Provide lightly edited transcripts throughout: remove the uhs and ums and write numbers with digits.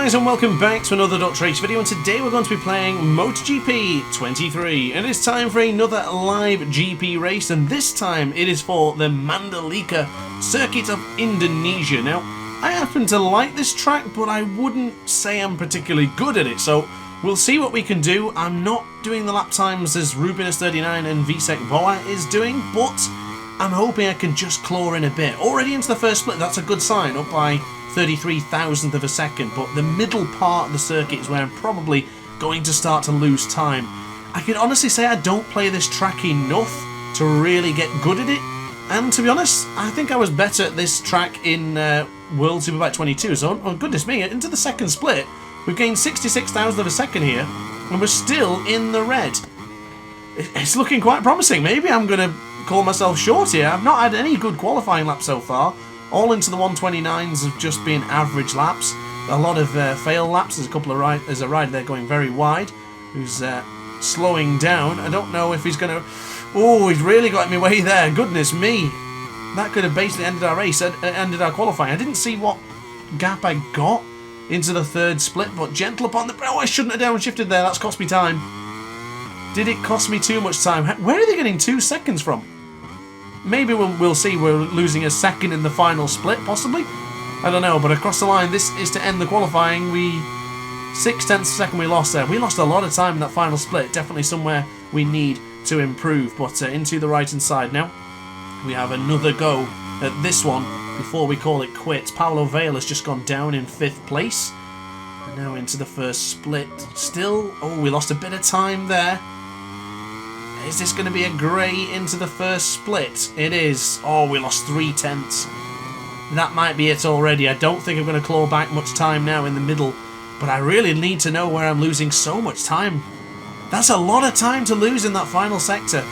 guys, and welcome back to another DrAce video, and today we're going to be playing MotoGP 23, and it's time for another live GP race, and this time it is for the Mandalika circuit of Indonesia. Now, I happen to like this track, but I wouldn't say I'm particularly good at it, so we'll see what we can do. I'm not doing the lap times as Rubinus39 and Visek Boa is doing, but I'm hoping I can just claw in a bit. Already into the first split, that's a good sign, up by 33,000th of a second, but the middle part of the circuit is where I'm probably going to start to lose time. I can honestly say I don't play this track enough to really get good at it, and to be honest, I think I was better at this track in World Superbike 22, so oh goodness me, into the second split, we've gained 66,000th of a second here, and we're still in the red. It's looking quite promising. Maybe I'm going to call myself short here. I've not had any good qualifying laps so far. All into the 129s have just been average laps. A lot of fail laps. There's a couple of there's a rider there going very wide who's slowing down. I don't know if he's going to... Oh, he's really got in my way there. Goodness me. That could have basically ended our race, ended our qualifying. I didn't see what gap I got into the third split, but gentle upon the... Oh, I shouldn't have downshifted there. That's cost me time. Did it cost me too much time? Where are they getting 2 seconds from? Maybe we'll see we're losing a second in the final split, possibly. I don't know, but across the line, this is to end the qualifying. 6/10 of a second we lost there. We lost a lot of time in that final split. Definitely somewhere we need to improve. But into the right-hand side now, we have another go at this one before we call it quits. Paulo Vale has just gone down in 5th place. And now into the first split. Still, oh, we lost a bit of time there. Is this going to be a grey into the first split? It is. Oh, we lost 3/10. That might be it already. I don't think I'm going to claw back much time now in the middle, but I really need to know where I'm losing so much time. That's a lot of time to lose in that final sector.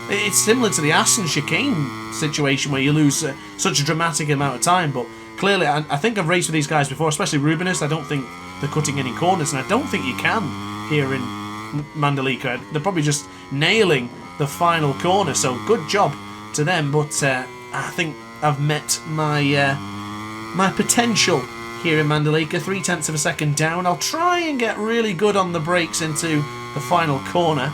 It's similar to the Aston chicane situation where you lose such a dramatic amount of time, but clearly I think I've raced with these guys before, especially Rubinus. I don't think they're cutting any corners, and I don't think you can here in Mandalika. They're probably just nailing the final corner, so good job to them, but I think I've met my my potential here in Mandalika. 3/10 of a second down. I'll try and get really good on the brakes into the final corner,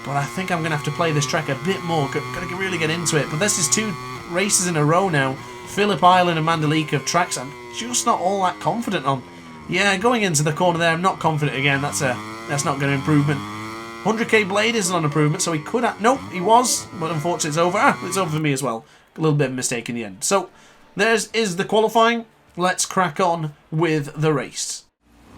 but I think I'm going to have to play this track a bit more. Got to really get into it, but this is 2 races in a row now. Phillip Island and Mandalika of tracks I'm just not all that confident on. Yeah, going into the corner there, I'm not confident again. That's not going to improvement. 100k Blade isn't on improvement, so he could have... Nope, he was, but unfortunately it's over. It's over for me as well. A little bit of a mistake in the end. So, is the qualifying. Let's crack on with the race.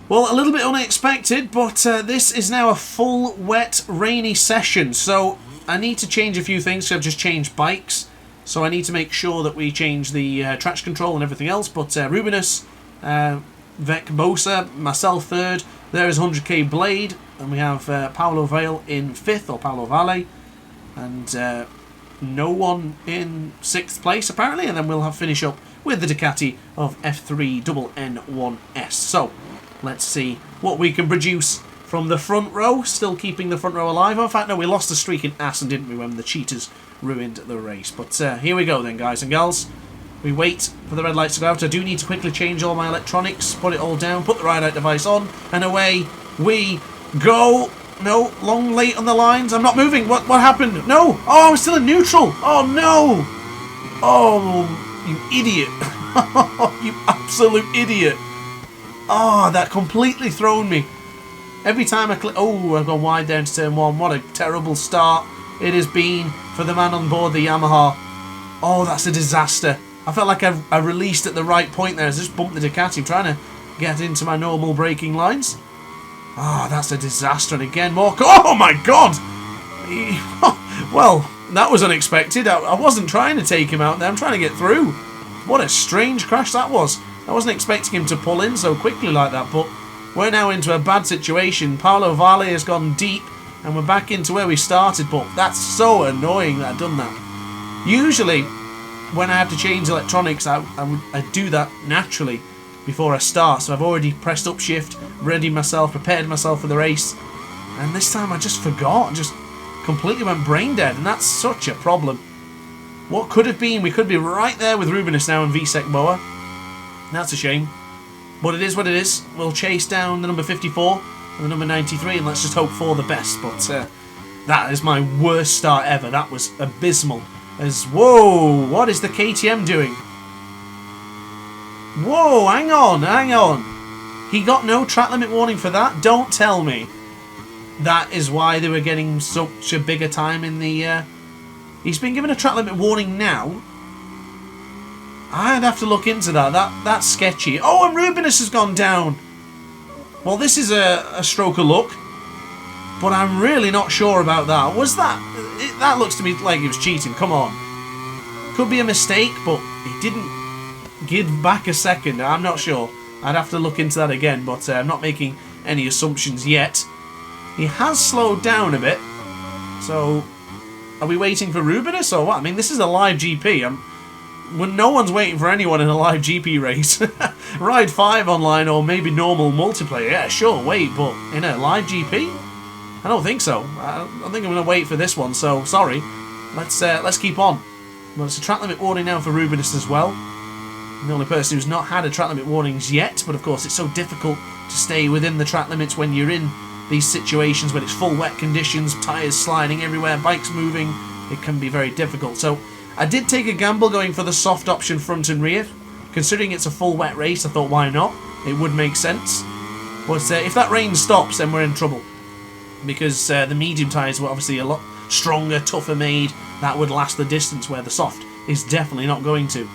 Well, a little bit unexpected, but this is now a full, wet, rainy session. So, I need to change a few things, so I've just changed bikes. So I need to make sure that we change the traction control and everything else. But Rubinus, Vec Bosa, myself 3rd. There is 100k Blade, and we have Paulo Vale in 5th, or Paulo Vale, and no one in 6th place apparently, and then we'll have finish up with the Ducati of F3NN1S. So, let's see what we can produce from the front row, still keeping the front row alive. In fact, no, we lost the streak in Assen, didn't we, when the cheaters ruined the race. But here we go then, guys and gals. We wait for the red lights to go out. I do need to quickly change all my electronics, put it all down, put the ride-out device on, and away we go. No, long late on the lines. I'm not moving. What happened? No. Oh, I'm still in neutral. Oh, no. Oh, you idiot. You absolute idiot. Oh, that completely thrown me. Every time I click... Oh, I've gone wide down to turn 1. What a terrible start it has been for the man on board the Yamaha. Oh, that's a disaster. I felt like I released at the right point there. I just bumped the Ducati. I'm trying to get into my normal braking lines. Oh, that's a disaster. And again, more... Oh, my God! Well, that was unexpected. I wasn't trying to take him out there. I'm trying to get through. What a strange crash that was. I wasn't expecting him to pull in so quickly like that, but we're now into a bad situation. Paulo Vale has gone deep, and we're back into where we started, but that's so annoying that I've done that. Usually, when I have to change electronics, I do that naturally before I start. So I've already pressed up shift, ready myself, prepared myself for the race. And this time I just forgot, just completely went brain dead, and that's such a problem. What could have been, we could be right there with Rubinus now and Visek Boa. That's a shame. But it is what it is. We'll chase down the number 54 and the number 93, and let's just hope for the best. But that is my worst start ever. That was abysmal. Whoa, what is the KTM doing? Whoa, hang on. He got no track limit warning for that? Don't tell me. That is why they were getting such a bigger time in the... He's been given a track limit warning now. I'd have to look into that. That's sketchy. Oh, and Rubinus has gone down. Well, this is a stroke of luck. But I'm really not sure about that. Was that... that looks to me like he was cheating. Come on. Could be a mistake, but he didn't give back a second. I'm not sure. I'd have to look into that again, but I'm not making any assumptions yet. He has slowed down a bit. So, are we waiting for Rubinus or what? I mean, this is a live GP. When no one's waiting for anyone in a live GP race. Ride 5 online or maybe normal multiplayer. Yeah, sure, wait, but in a live GP? I don't think so. I think I'm going to wait for this one, so sorry. Let's keep on. Well, it's a track limit warning now for Rubinus as well. The only person who's not had a track limit warnings yet, but of course it's so difficult to stay within the track limits when you're in these situations when it's full wet conditions, tyres sliding everywhere, bikes moving. It can be very difficult. So I did take a gamble going for the soft option front and rear. Considering it's a full wet race, I thought why not? It would make sense. But if that rain stops, then we're in trouble. Because the medium tyres were obviously a lot stronger, tougher made. That would last the distance where the soft is definitely not going to.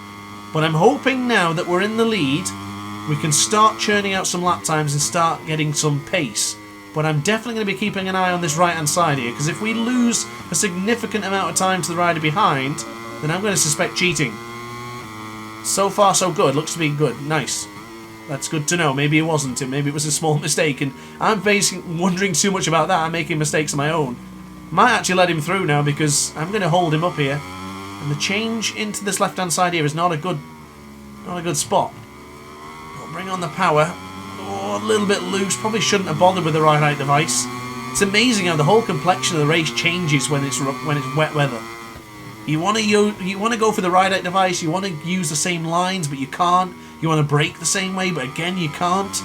But I'm hoping now that we're in the lead, we can start churning out some lap times and start getting some pace. But I'm definitely going to be keeping an eye on this right-hand side here, because if we lose a significant amount of time to the rider behind, then I'm going to suspect cheating. So far, so good. Looks to be good. Nice. That's good to know. Maybe it wasn't him. Maybe it was a small mistake, and I'm wondering too much about that. I'm making mistakes of my own. Might actually let him through now, because I'm going to hold him up here. And the change into this left-hand side here is not a good spot. We'll bring on the power. Oh, a little bit loose. Probably shouldn't have bothered with the ride height device. It's amazing how the whole complexion of the race changes when it's wet weather. You want to go for the ride height device. You want to use the same lines, but you can't. You want to brake the same way, but again you can't.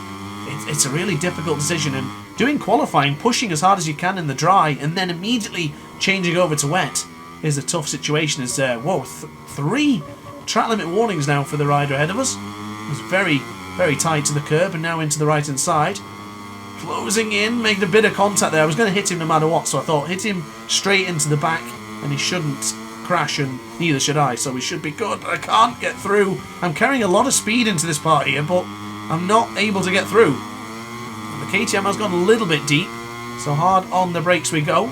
It's a really difficult decision. And doing qualifying, pushing as hard as you can in the dry, and then immediately changing over to wet is a tough situation. Whoa, 3 track limit warnings now for the rider ahead of us. It's very, very tight to the curb and now into the right hand side. Closing in, making a bit of contact there. I was going to hit him no matter what, so I thought hit him straight into the back and he shouldn't crash, and neither should I, so we should be good. I can't get through. I'm carrying a lot of speed into this part here, but I'm not able to get through. And the KTM has gone a little bit deep, so hard on the brakes we go.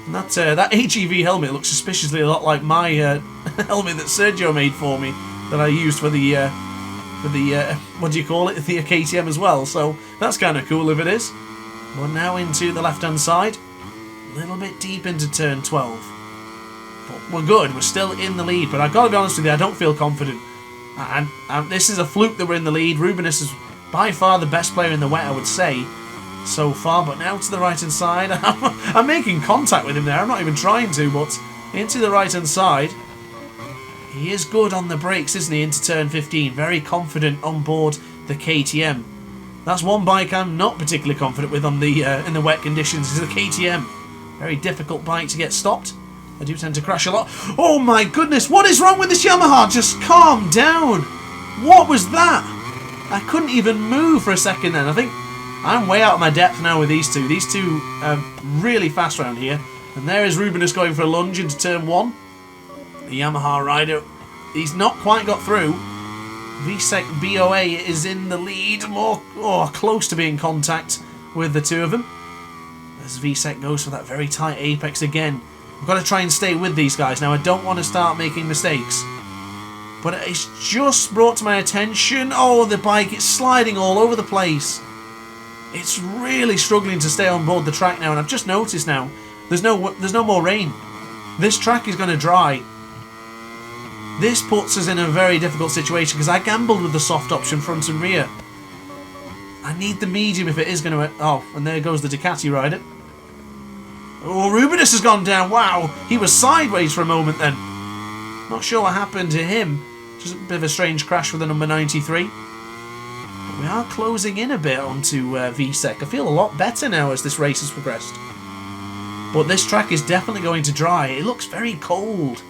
And that HEV helmet looks suspiciously a lot like my helmet that Sergio made for me, that I used for the what do you call it, the KTM as well. So that's kind of cool if it is. We're now into the left hand side, a little bit deep into turn 12. But we're good. We're still in the lead. But I've got to be honest with you, I don't feel confident. And this is a fluke that we're in the lead. Rubinus is by far the best player in the wet, I would say, so far. But now to the right hand side. I'm making contact with him there. I'm not even trying to, but into the right hand side. He is good on the brakes, isn't he, into turn 15. Very confident on board the KTM. That's one bike I'm not particularly confident with on the in the wet conditions, is the KTM. Very difficult bike to get stopped. I do tend to crash a lot. Oh my goodness, what is wrong with this Yamaha? Just calm down. What was that? I couldn't even move for a second then. I think I'm way out of my depth now with these two. These two are really fast round here. And there is Rubinus going for a lunge into turn 1. The Yamaha rider, he's not quite got through. VSEC BOA is in the lead, close to being in contact with the two of them. As VSEC goes for that very tight apex again. I've got to try and stay with these guys now. I don't want to start making mistakes. But it's just brought to my attention. Oh, the bike, it's sliding all over the place. It's really struggling to stay on board the track now, and I've just noticed now there's no more rain. This track is going to dry. This puts us in a very difficult situation because I gambled with the soft option front and rear. I need the medium if it is going to... Oh, and there goes the Ducati rider. Oh, Rubinus has gone down. Wow, he was sideways for a moment then. Not sure what happened to him. Just a bit of a strange crash with the number 93. We are closing in a bit onto VSEC. I feel a lot better now as this race has progressed. But this track is definitely going to dry. It looks very cold.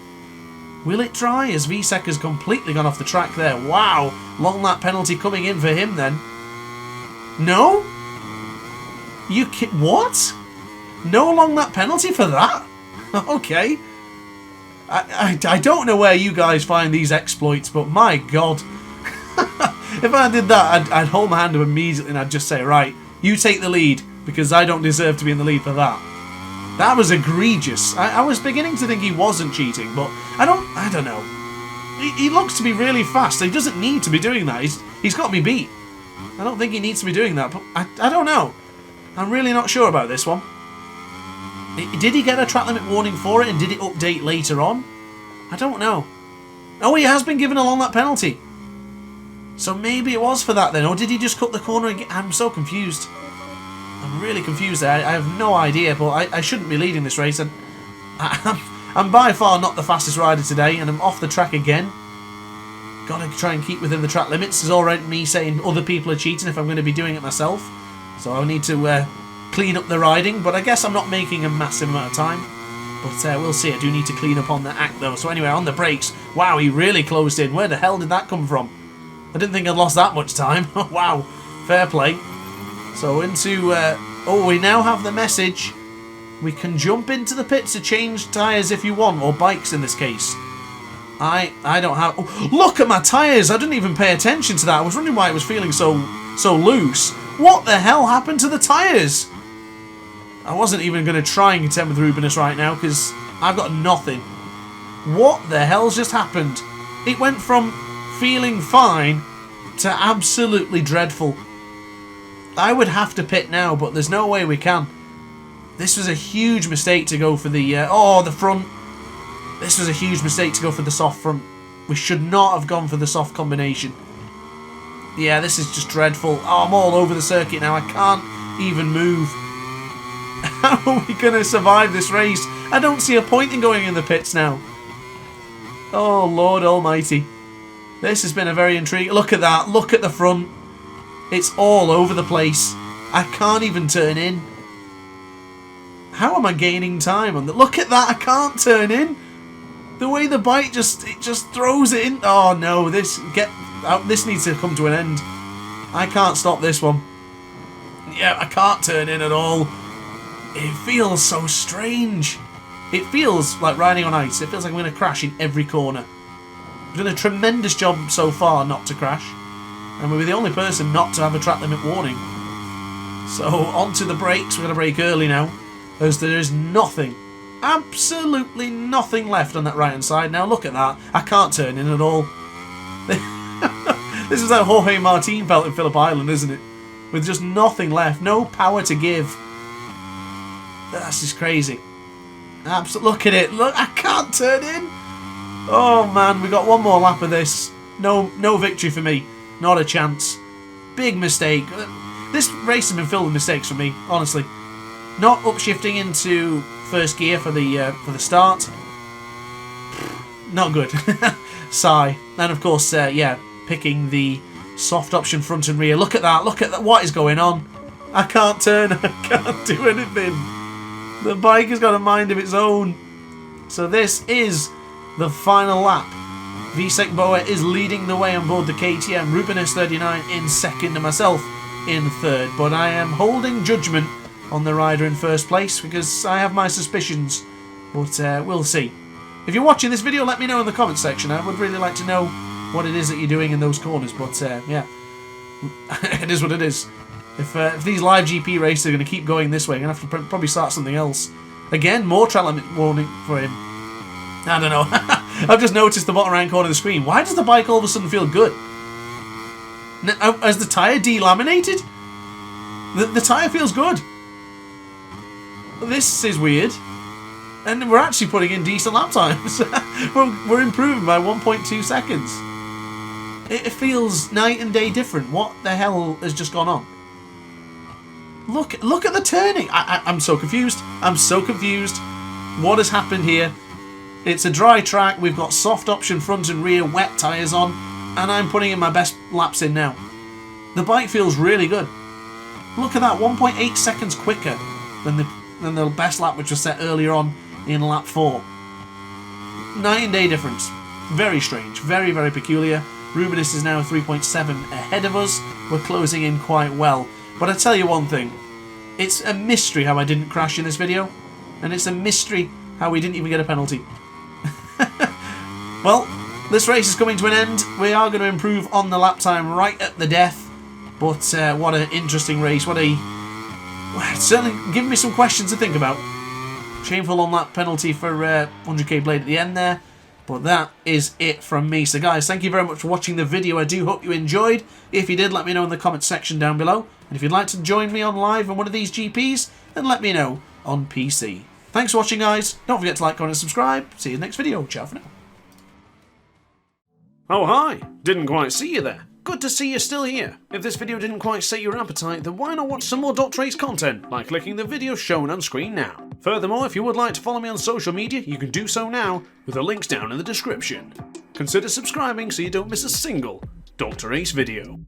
Will it dry as VSEC has completely gone off the track there? Wow, long lap penalty coming in for him then. No? What? No long lap penalty for that? Okay. I don't know where you guys find these exploits, but my god. If I did that, I'd hold my hand up immediately and I'd just say, right, you take the lead, because I don't deserve to be in the lead for that. That was egregious. I was beginning to think he wasn't cheating, but I don't know. He looks to be really fast. He doesn't need to be doing that. He's got me beat. I don't think he needs to be doing that, but I don't know. I'm really not sure about this one. Did he get a track limit warning for it, and did it update later on? I don't know. Oh, he has been given a long lap penalty. So maybe it was for that then, or did he just cut the corner again? I'm so confused. I'm really confused there. I have no idea, but I shouldn't be leading this race. And I'm by far not the fastest rider today, and I'm off the track again. Gotta try and keep within the track limits. It's alright me saying other people are cheating if I'm going to be doing it myself. So I need to clean up the riding, but I guess I'm not making a massive amount of time. But we'll see. I do need to clean up on the act though. So anyway, on the brakes. Wow, he really closed in. Where the hell did that come from? I didn't think I'd lost that much time. Wow, fair play. So into... oh, we now have the message. We can jump into the pits to change tyres if you want, or bikes in this case. I don't have... Oh, look at my tyres! I didn't even pay attention to that. I was wondering why it was feeling so loose. What the hell happened to the tyres? I wasn't even going to try and contend with Rubenus right now, because I've got nothing. What the hell's just happened? It went from feeling fine to absolutely dreadful. I would have to pit now, but there's no way we can. This was a huge mistake to go for the... the front. This was a huge mistake to go for the soft front. We should not have gone for the soft combination. Yeah, this is just dreadful. Oh, I'm all over the circuit now. I can't even move. How are we going to survive this race? I don't see a point in going in the pits now. Oh, Lord almighty. This has been a very intriguing... Look at that. Look at the front. It's all over the place. I can't even turn in. How am I gaining time on the... Look at that. I can't turn in. The way the bike just throws it in. Oh, no. This needs to come to an end. I can't stop this one. Yeah, I can't turn in at all. It feels so strange. It feels like riding on ice. It feels like I'm going to crash in every corner. I've done a tremendous job so far not to crash. And we're the only person not to have a track limit warning. So, onto the brakes. We're going to brake early now, as there is nothing, absolutely nothing left on that right-hand side. Now, look at that. I can't turn in at all. This is how Jorge Martin felt in Phillip Island, isn't it? With just nothing left. No power to give. That's just crazy. Look at it. Look, I can't turn in. Oh, man. We got one more lap of this. No victory for me. Not a chance. Big mistake. This race has been filled with mistakes for me, honestly. Not upshifting into first gear for the start. Not good. Sigh. And of course, yeah, picking the soft option front and rear. Look at that. Look at that. What is going on? I can't turn. I can't do anything. The bike has got a mind of its own. So this is the final lap. VSEC Boa is leading the way on board the KTM. Rubenus 39 in second and myself in third. But I am holding judgment on the rider in first place because I have my suspicions. But we'll see. If you're watching this video, let me know in the comments section. I would really like to know what it is that you're doing in those corners. But yeah, it is what it is. If these live GP races are going to keep going this way, I'm going to have to probably start something else. Again, more track limit warning for him. I don't know. I've just noticed the bottom right corner of the screen. Why does the bike all of a sudden feel good? Has the tyre delaminated? The tyre feels good. This is weird. And we're actually putting in decent lap times. we're improving by 1.2 seconds. It feels night and day different. What the hell has just gone on? Look at the turning. I'm so confused. I'm so confused. What has happened here? It's a dry track. We've got soft option front and rear wet tyres on. And I'm putting in my best laps in now. The bike feels really good. Look at that, 1.8 seconds quicker than the best lap which was set earlier on in lap 4. Night and day difference. Very strange, very, very peculiar. Rubinus is now 3.7 ahead of us. We're closing in quite well. But I tell you one thing, it's a mystery how I didn't crash in this video, and it's a mystery how we didn't even get a penalty. Well, this race is coming to an end. We are going to improve on the lap time right at the death, but what an interesting race. It's certainly given me some questions to think about. Shameful on that penalty for 100k blade at the end there. But that is it from me. So guys, thank you very much for watching the video. I do hope you enjoyed. If you did, let me know in the comments section down below. And if you'd like to join me on live on one of these GPs, then let me know on PC. Thanks for watching, guys. Don't forget to like, comment and subscribe. See you in the next video. Ciao for now. Oh hi, didn't quite see you there. Good to see you're still here. If this video didn't quite sate your appetite, then why not watch some more DrAce content by clicking the video shown on screen now. Furthermore, if you would like to follow me on social media, you can do so now with the links down in the description. Consider subscribing so you don't miss a single DrAce video.